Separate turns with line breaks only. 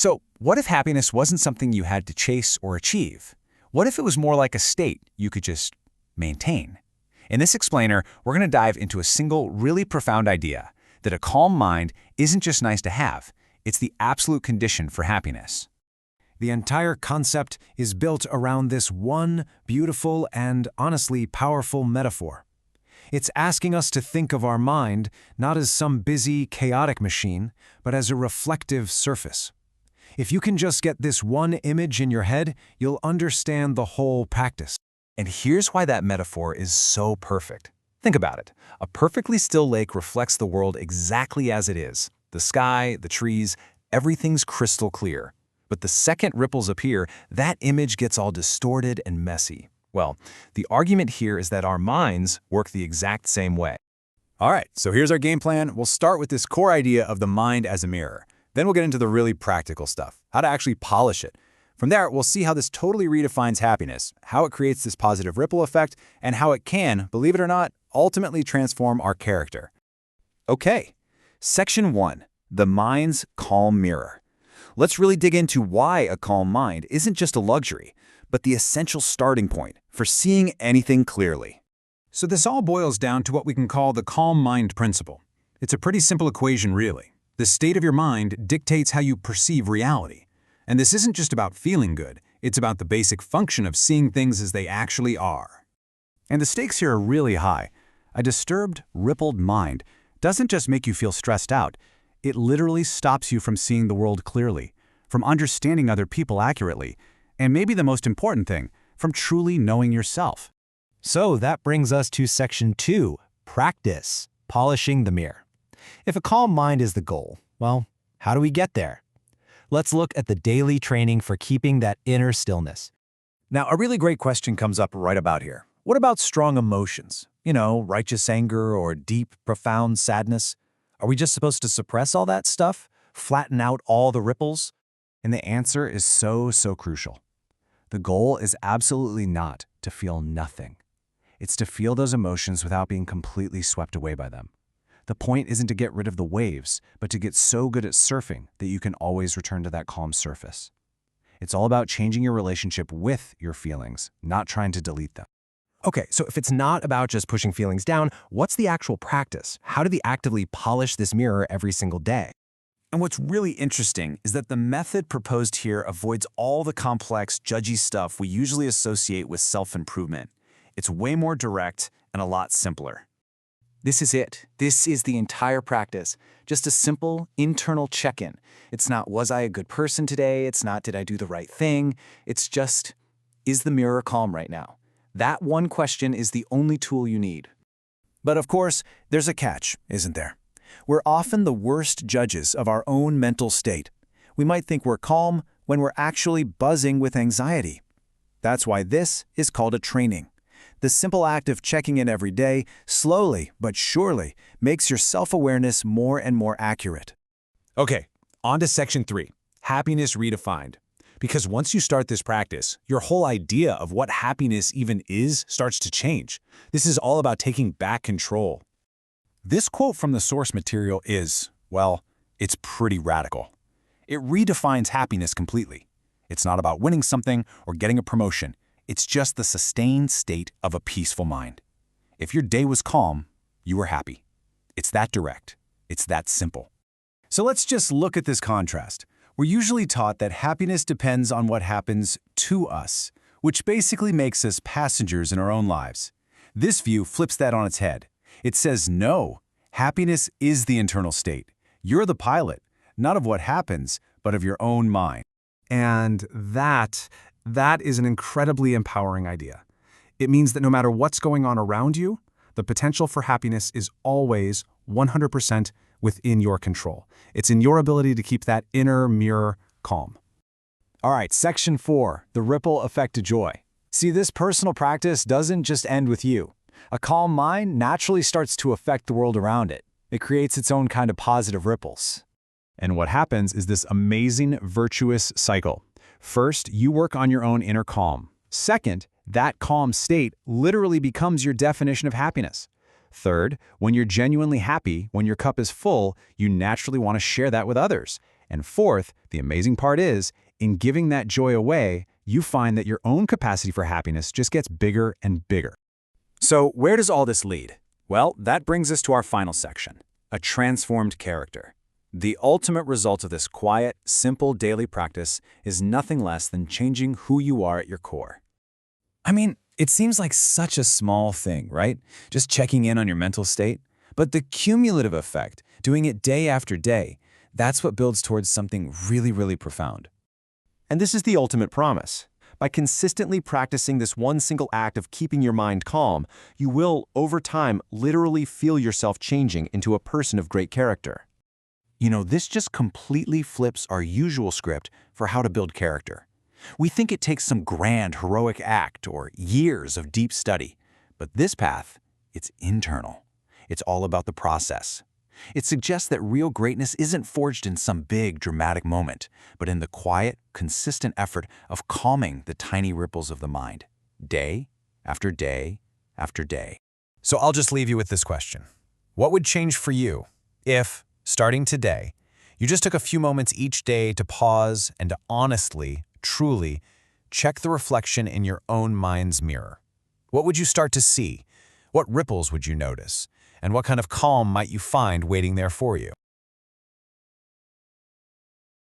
So, what if happiness wasn't something you had to chase or achieve? What if it was more like a state you could just maintain? In this explainer, we're going to dive into a single, really profound idea, that a calm mind isn't just nice to have, it's the absolute condition for happiness.
The entire concept is built around this one beautiful and honestly powerful metaphor. It's asking us to think of our mind not as some busy, chaotic machine, but as a reflective surface. If you can just get this one image in your head, you'll understand the whole practice.
And here's why that metaphor is so perfect. Think about it. A perfectly still lake reflects the world exactly as it is. The sky, the trees, everything's crystal clear. But the second ripples appear, that image gets all distorted and messy. Well, the argument here is that our minds work the exact same way.
All right, so here's our game plan. We'll start with this core idea of the mind as a mirror. Then we'll get into the really practical stuff, how to actually polish it. From there, we'll see how this totally redefines happiness, how it creates this positive ripple effect, and how it can, believe it or not, ultimately transform our character. Okay, Section 1, the mind's calm mirror. Let's really dig into why a calm mind isn't just a luxury, but the essential starting point for seeing anything clearly.
So this all boils down to what we can call the calm mind principle. It's a pretty simple equation, really. The state of your mind dictates how you perceive reality. And this isn't just about feeling good, it's about the basic function of seeing things as they actually are. And the stakes here are really high. A disturbed, rippled mind doesn't just make you feel stressed out, it literally stops you from seeing the world clearly, from understanding other people accurately, and maybe the most important thing, from truly knowing yourself.
So that brings us to Section 2, practice, polishing the mirror. If a calm mind is the goal, well, how do we get there? Let's look at the daily training for keeping that inner stillness.
Now, a really great question comes up right about here. What about strong emotions? You know, righteous anger or deep, profound sadness? Are we just supposed to suppress all that stuff? Flatten out all the ripples?
And the answer is so crucial. The goal is absolutely not to feel nothing. It's to feel those emotions without being completely swept away by them. The point isn't to get rid of the waves, but to get so good at surfing that you can always return to that calm surface. It's all about changing your relationship with your feelings, not trying to delete them.
Okay, so if it's not about just pushing feelings down, what's the actual practice? How do we actively polish this mirror every single day?
And what's really interesting is that the method proposed here avoids all the complex, judgy stuff we usually associate with self-improvement. It's way more direct and a lot simpler.
This is it. This is the entire practice. Just a simple internal check-in. It's not, was I a good person today? It's not, did I do the right thing? It's just, is the mirror calm right now? That one question is the only tool you need.
But of course, there's a catch, isn't there? We're often the worst judges of our own mental state. We might think we're calm when we're actually buzzing with anxiety. That's why this is called a training. The simple act of checking in every day, slowly but surely, makes your self-awareness more and more accurate.
Okay, on to Section 3, happiness redefined. Because once you start this practice, your whole idea of what happiness even is starts to change. This is all about taking back control. This quote from the source material is, well, it's pretty radical. It redefines happiness completely. It's not about winning something or getting a promotion. It's just the sustained state of a peaceful mind. If your day was calm, you were happy. It's that direct. It's that simple. So let's just look at this contrast. We're usually taught that happiness depends on what happens to us, which basically makes us passengers in our own lives. This view flips that on its head. It says, no, happiness is the internal state. You're the pilot, not of what happens, but of your own mind. And that is an incredibly empowering idea. It means that no matter what's going on around you, the potential for happiness is always 100% within your control. It's in your ability to keep that inner mirror calm.
All right, Section 4, the ripple effect to joy. See, this personal practice doesn't just end with you. A calm mind naturally starts to affect the world around it. It creates its own kind of positive ripples.
And what happens is this amazing, virtuous cycle. First, you work on your own inner calm. Second, that calm state literally becomes your definition of happiness. Third, when you're genuinely happy, when your cup is full, you naturally want to share that with others.
And fourth, the amazing part is, in giving that joy away, you find that your own capacity for happiness just gets bigger and bigger. So where does all this lead? Well, that brings us to our final section, a transformed character. The ultimate result of this quiet, simple daily practice is nothing less than changing who you are at your core. I mean, it seems like such a small thing, right? Just checking in on your mental state. But the cumulative effect, doing it day after day, that's what builds towards something really, really profound.
And this is the ultimate promise. By consistently practicing this one single act of keeping your mind calm, you will, over time, literally feel yourself changing into a person of great character.
You know, this just completely flips our usual script for how to build character. We think it takes some grand, heroic act or years of deep study. But this path, it's internal. It's all about the process. It suggests that real greatness isn't forged in some big, dramatic moment, but in the quiet, consistent effort of calming the tiny ripples of the mind, day after day after day.
So I'll just leave you with this question. What would change for you if, starting today, you just took a few moments each day to pause and to honestly, truly, check the reflection in your own mind's mirror? What would you start to see? What ripples would you notice? And what kind of calm might you find waiting there for you?